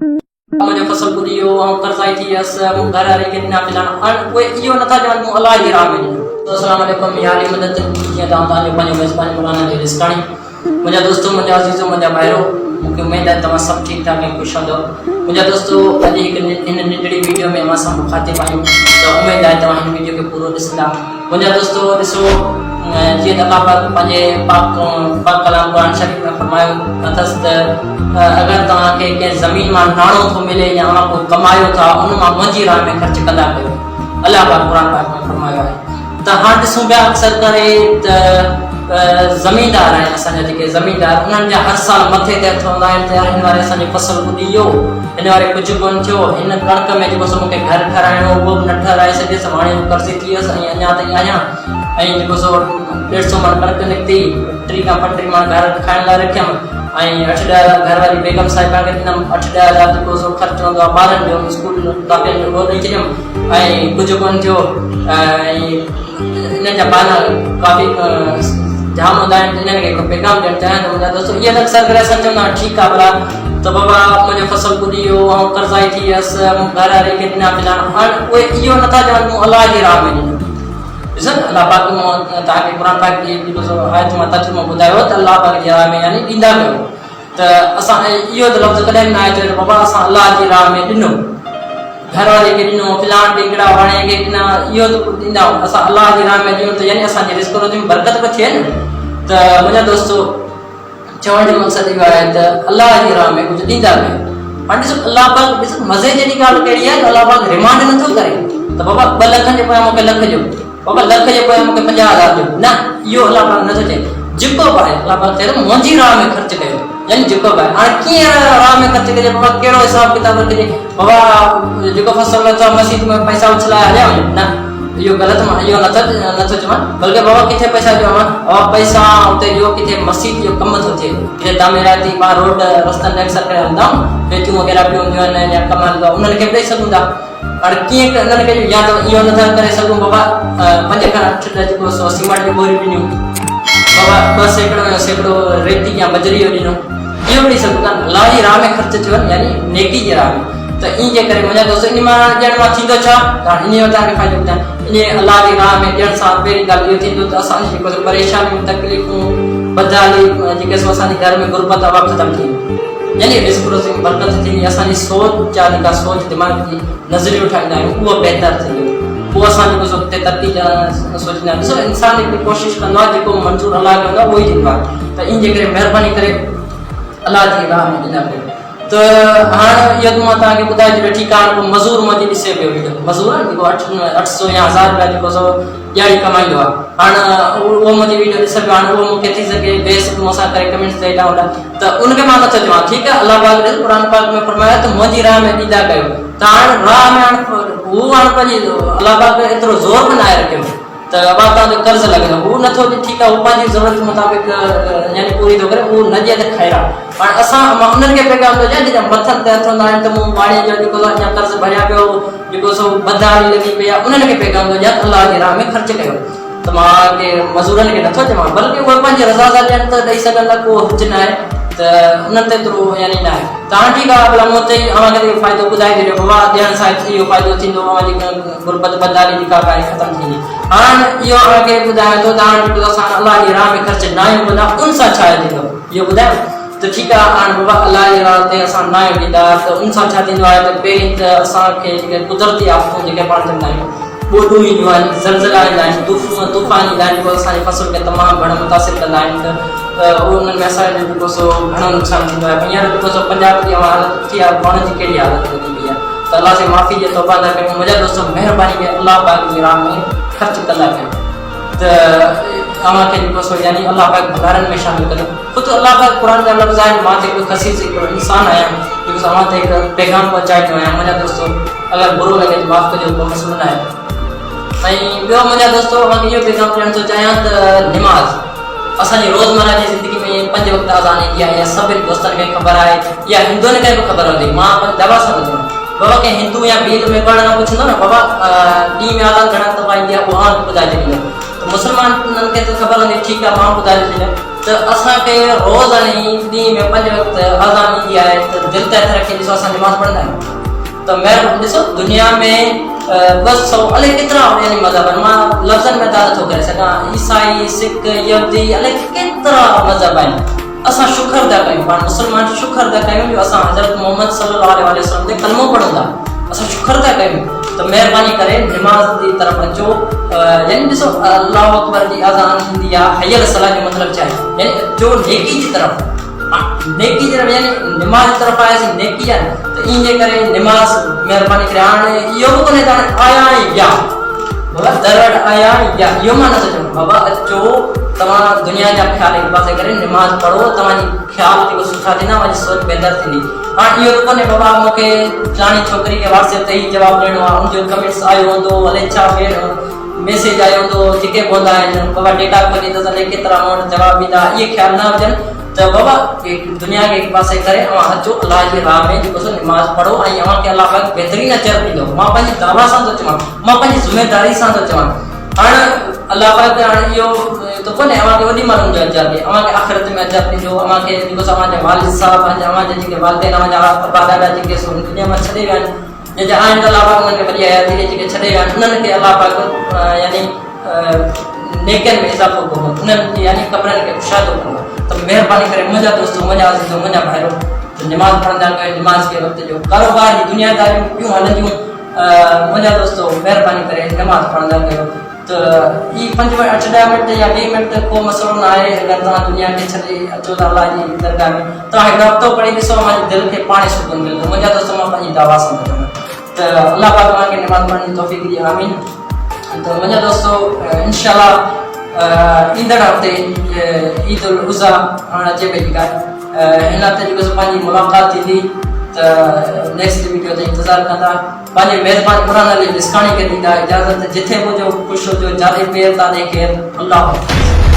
मुझे फसल बुरी हो हम कर्जाई थी अस घर आ रही ना मिला और कोई यो न था जान मु अल्लाह की राह में तो अस्सलाम वालेकुम यारी मदद की दाम दान जो पंहिंजो मेज़बान मौलाना जी रिस्कानी मुझे दोस्तों मुझे अजीजो मुझे भाइरो मुझे उम्मीद है तमाम सब ठीक ठाक हैं खुश हो मुझे दोस्तों अज इन नंढड़ी वीडियो में असां सां मुखातिब आहियूं तो उम्मीद है तव्हां हिन वीडियो खे पूरो ॾिसंदा मुझे दोस्तों ॾिसो जीअं त अल्लाह पाक पंहिंजे पाक कलाम क़ुरान शरीफ़ में फरमायो अथसि त अगरि तव्हांखे कंहिं ज़मीन मां नाणो थो मिले या अव्हां को कमायो था उन मां मुंहिंजी राह में ख़र्च कंदा कयो अल्लाह पाक क़ुरान पाक में फरमायो आहे त हाणे ॾिसूं पिया अक्सर करे त ज़मीनदार आहिनि असांजा जेके ज़मीनदार उन्हनि जा हर साल मथे ते हूंदा आहिनि त हिन वारे असांजी फसल ॿुॾी वियो हिन वारे कुझु कोन थियो हिन कणिक में जेको सो मूंखे घरु ठाराइणो उहो बि न ठाराए सघियसि हाणे कर्ज़ी थी वियसि ऐं अञा ताईं आहियां ऐं जेको सो 150 मण कणिक निकिती 3 खां 35 मण घर खाइण लाइ रखियमि ऐं 8-10 घर वारी बेगम साहिबा खे ॾिनमि 8-10 हज़ार जेको सो ख़र्चु हूंदो आहे ॿारनि जो स्कूल कापियुनि जो उहो ॾेई छॾियमि ऐं कुझु कोन थियो ऐं हिन जा पाना काफ़ी जाम हूंदा आहिनि इन्हनि खे हिकु पैगाम ॾियणु चाहियां त मुंहिंजा दोस्तो इहे त अक्सर करे असां चवंदा आहियूं ठीकु आहे भला त बाबा मुंहिंजो फसल ॿुॾी वियो ऐं कर्ज़ाई थी वियसि घर वारे खे ॾिना मिला हाणे उहे इहो नथा चवनि मूं अलाह जी राह में ॾिनो ॾिसो अलाह पाक तव्हांखे क़ुरान पाक जी जेको आयत मां तर्जुमो ॿुधायो त अलाह पाक जी राह में यानी ॾींदा कयो त असां इहो त लफ़्ज़ कॾहिं न आहे चयो त बाबा असां अलाह जी राह में ॾिनो घर वारे खे ॾिनो फिलान टिकड़ा वाणे खे ॾिना इहो त ॾींदा असां अलाह जी राह में ॾियूं त यानी असांजी रिस्क रोज़ी में बरकत बि थिए न त मुंहिंजा दोस्तो चवण जो मक़सदु इहो आहे त अलाह जी राह में कुझु ॾींदा कयो हाणे ॾिसो अलाह पाक ॾिसो मज़े जहिड़ी ॻाल्हि कहिड़ी आहे त अलाह पाक रिमांड नथो करे त बाबा 2 लख जे पोयां मूंखे लख ॾियो बाबा लख जे पोयां मूंखे 50,000 ॾियो न इहो अलाह पाक नथो चए जेको बि आहे अलाह पाक चए थो मुंहिंजी राह में ख़र्चु कयो यानी जेको बि आहे हाणे कीअं राह में ख़र्चु कजे बाबा कहिड़ो हिसाब किताब रखिजे बाबा जेको फसल अथव मस्जिद में पैसा उछलाए हलिया वञो न इहो ग़लति मां इहो नथो चवां बल्कि बाबा किथे पैसा ॾियो बाबा पैसा उते ॾियो किथे मस्जिद जो कमु थो थिए किथे तामीराती मां रोड रस्तनि एक्सर करे हलंदा आहियूं पेटियूं वग़ैरह बि हूंदियूं आहिनि या कमु हलंदो आहे उन्हनि खे बि ॾेई सघूं था हाणे कीअं उन्हनि खे या त इहो नथा करे सघूं बाबा 5 खां 8 जेको सो सीमेंट जी बोरियूं ॾिनियूं बाबा 2 सैकड़ो रेती या बजरी जो ॾिनो इहो ॾेई सघूं था अलाह जी राह में ख़र्चु थियो यानी नेकी जी राह में त इन जे करे मुंहिंजा दोस्त इन मां ॾियण मां थींदो छा त इन जो तव्हांखे फ़ाइदो ॿुधायां इन अलाह जी राह में ॾियण सां पहिरीं ॻाल्हि इहो थींदो त असांजी जेको परेशानियूं तकलीफ़ूं बदहाली जेके सो असांजे घर में गुरबत आहे ख़तमु थी यानी रिस्क रोज़ी में बरकत थींदी असांजी सोच आहे जेका सोच दिमाग़ जी नज़रियो ठाहींदा आहियूं उहो बहितर थींदो उहो असां जेको सो उते तरक़ी सोचींदा आहियूं ॾिसो इंसानु हिकिड़ी कोशिशि कंदो आहे जेको मंज़ूरु अलाह खे हूंदो आहे उहो ई थींदो आहे त इन जे करे महिरबानी करे अलाह जी राह में ॾींदा कयो त हाणे इहो त मां तव्हांखे ॿुधाए छॾियो ठीकु आहे हाणे मज़ूर मुंहिंजी ॾिसे पियो वीडियो मज़ूर आहे जेको 800 या 1000 रुपया जेको सो ॾियारी कमाईंदो आहे हाणे उहो मुंहिंजी वीडियो ॾिसे पियो हाणे उहो मूंखे थी सघे बेस मूंसां करे कमेंट्स ते हेॾा होॾा त उनखे मां नथो चवां ठीकु आहे अलाह पाक क़ुरान पाक में फरमायो त मुंहिंजी राह में ॾींदा कयो त हाणे राह में हाणे हू हाणे पंहिंजी अलाह पाक एतिरो ज़ोर बि न आहे रखियो त बाबा तव्हांजो कर्ज़ु लॻंदो हू नथो ठीकु आहे हू पंहिंजी ज़रूरत मुताबिक़ यानी पूरी थो करे उहो न ॾिए त ख़ैरु आहे हाणे असां मां उन्हनि खे पैगाम थो ॾियां जेका मथनि ते हथ हूंदा आहिनि त मूं पाणीअ जो जेको अञा कर्ज़ु भरिया पियो जेको सो बदहाली लॻी पई आहे उन्हनि खे पैगाम थो ॾियां अलाह जी राह में ख़र्चु कयो त मां मज़ूरनि खे नथो चवां बल्कि उहे पंहिंजी रज़ा सां ॾियनि त ॾेई सघंदा को हुज न आहे त उन्हनि ते एतिरो यानी न आहे त हाणे ठीकु आहे भला मूं ते अव्हांखे इहो फ़ाइदो ॿुधाए छॾियो बाबा ॾियण सां इहो फ़ाइदो थींदो अव्हांजी गुरबत बदहाली जी का ॻाल्हि ख़तमु थींदी हाणे इहो अव्हांखे ॿुधायां थो त हाणे जेको असां अलाह जी राह में ख़र्चु न आहियूं कंदा उन सां छा थींदो इहो ॿुधायो त ठीकु आहे हाणे बाबा अलाह जी राह ते असां न आहियूं ॾींदा त उन सां छा थींदो आहे त पहिरीं त असांखे जेके कुदरती आफ़तूं जेके पाण चवंदा आहियूं ॿोॾूं ईंदियूं आहिनि ज़लज़ला ईंदा आहिनि तूफ़ान ईंदा आहिनि जेको असांजी फसल खे तमामु घणो मुतासिर कंदा आहिनि त उन्हनि में असांजो जेको सो घणो नुक़सानु थींदो आहे हींअर जेको सो पंजाब जी हालत थी आहे पाण जी कहिड़ी हालत थी पई आहे त अलाह से माफ़ी जे तौबा था कयूं मुंहिंजा दोस्त महिरबानी करे अलाह पाक जी राह में ख़र्चु कंदा कयूं त अव्हांखे जेको सो यानी अलाह पाक भंडारनि में शामिल कयो ख़ुदि अलाह पाक क़ुरान जा लफ़्ज़ आहिनि मां जेको खसीस हिकिड़ो इंसानु आहियां जेको सो अव्हां ते हिकु पैगाम पहुचाईंदो आहियां मुंहिंजा दोस्तो अगरि बुरो लॻे त माफ़ु कजो को मसइलो न आहे ऐं ॿियो मुंहिंजा दोस्तो अव्हांखे इहो पैगाम ॾियणु थो चाहियां त निमाज़ असांजी रोज़मर्रा जी ज़िंदगी में 5 वक़्त अज़ान ईंदी आहे या सभिनी दोस्तनि खे ख़बर आहे या हिंदुअनि खे बि ख़बर हूंदी मां दवा सां ॿुधो बाबा कंहिं हिंदू या ॿिए में पढ़ण खां पुछंदो न बाबा ॾींहं में अज़ान घणा दफ़ा ईंदी आहे उहा ॿुधाए छॾींदो त मुस्लमाननि खे त ख़बर हूंदी ठीकु आहे मां ॿुधाए छॾींदुमि तो असा के रोज़ानी दी में 5 वक्त अज़ान दी है तो दिल ते रखे दिसो असा नमाज पढ़दा है तो मैं दिसो दुनिया में बस सौ अले कितना यानी मजहब मां लफ्जन में दादा तो करे सका ईसाई सिख यहूदी अले कितना मजहब है असा शुक्र अदा कयूं पाण मुसलमान शुक्र अदा कयूं जो असा हजरत मोहम्मद सल्लल्लाहु अलैहि वसल्लम दे कलमो पढ़ंदा असा शुक्र अदा कयूं तो मेहरबानी करे नमाज की तरफ अचो यानी दिसो अल्लाह अकबर की अजान थींदी है हय्यल सलाह जो मतलब छा यानी जो नेकी की तरफ यानी नमाज की तरफ आया सी नेकी है तो इने करे नमाज मेहरबानी करे हाणे इहो कोने त आया या बाबा दरड आया या यो माना तो बाबा अचो तमा दुनिया जा ख्याल एक पासे करे नमाज पढ़ो तमाजी ख्याल के सुठा थींदा वजी सोच बेहतर थींदी हां इहो कोने बाबा मूंखे जानी छोकरी के व्हाट्सएप ते ही जवाब ॾियणो आहे उनजो कमेंट्स आयो हूंदो अले छा मैसेज आयो हूंदो जेके पवंदा आहिनि बाबा डेटा खोली त अले केतिरा माण्हू जवाब ॾींदा इहे ख्याल न हुजनि तो बाबा दुनिया के एक पासे करे अचो अल्लाह की राह में जो नमाज पढ़ो आई के अल्लाह पाक बेहतरीन अजर दींदो मां पंहिंजी दावा सां थो चवां मां पंहिंजी जिम्मेदारी सां थो चवां हाणे अल्लाह पाक हाणे इहो तो कोने के वॾी माण्हुनि जो अजर ॾे के आख़िरत में अजर ॾींदो के जेको अवांजा वालिद साहब अवांजा जेके वालिदैन अवांजा अबा दादा जेके दुनिया में छॾे विया आहिनि जंहिंजा आहिनि अल्लाह पाक उन्हनि खे वॾी हयाती ॾे जेके छॾे विया आहिनि उन्हनि खे अल्लाह पाक यानी नेकन में इजाफो करो उन्हनि यानी कब्रनि खे कुशादो करो तो मेहरबानी करे मुझा दोस्तों मुझा अजीजों मुझा भाइरों तो नमाज पढ़ंदा कयो नमाज के वक्त जो कारोबार जी दुनियादारियूं क्यों हलंदियूं मुझा दोस्तों मेहरबानी करे नमाज पढ़ंदा कयो तो ई 5 8 मिनट या 2 मिनट को मसलो ना है अगर तव्हां दुनिया के छॾे अचो था अल्लाह जी दरगाह में तव्हां हिकु हफ़्तो पढ़ी ॾिसो मुंहिंजे दिलि खे पाणे सुकून मिलंदो मुंहिंजा दोस्त मां पंहिंजी दावा सां थो चवां तो अल्लाह पाक तव्हांखे नमाज पढ़ण जी तौफ़ीक़ ॾिए आमीन तो मुंहिंजा दोस्तों इंशाल्लाह ईंदड़ हफ़्ते ईद उल अज़हा हाणे अचे पई जेका हिन हफ़्ते जेको पंहिंजी मुलाक़ात थींदी तो नेक्स्ट वीडियो ते इंतज़ार कंदा पंहिंजे महिरबानी क़ुरान अली ॾिसकाणी खे ॾींदा इजाज़त जिथे मुंहिंजो ख़ुशि हुजो जादे पेर तादे ख़ैर अल्लाह हाफ़िज़।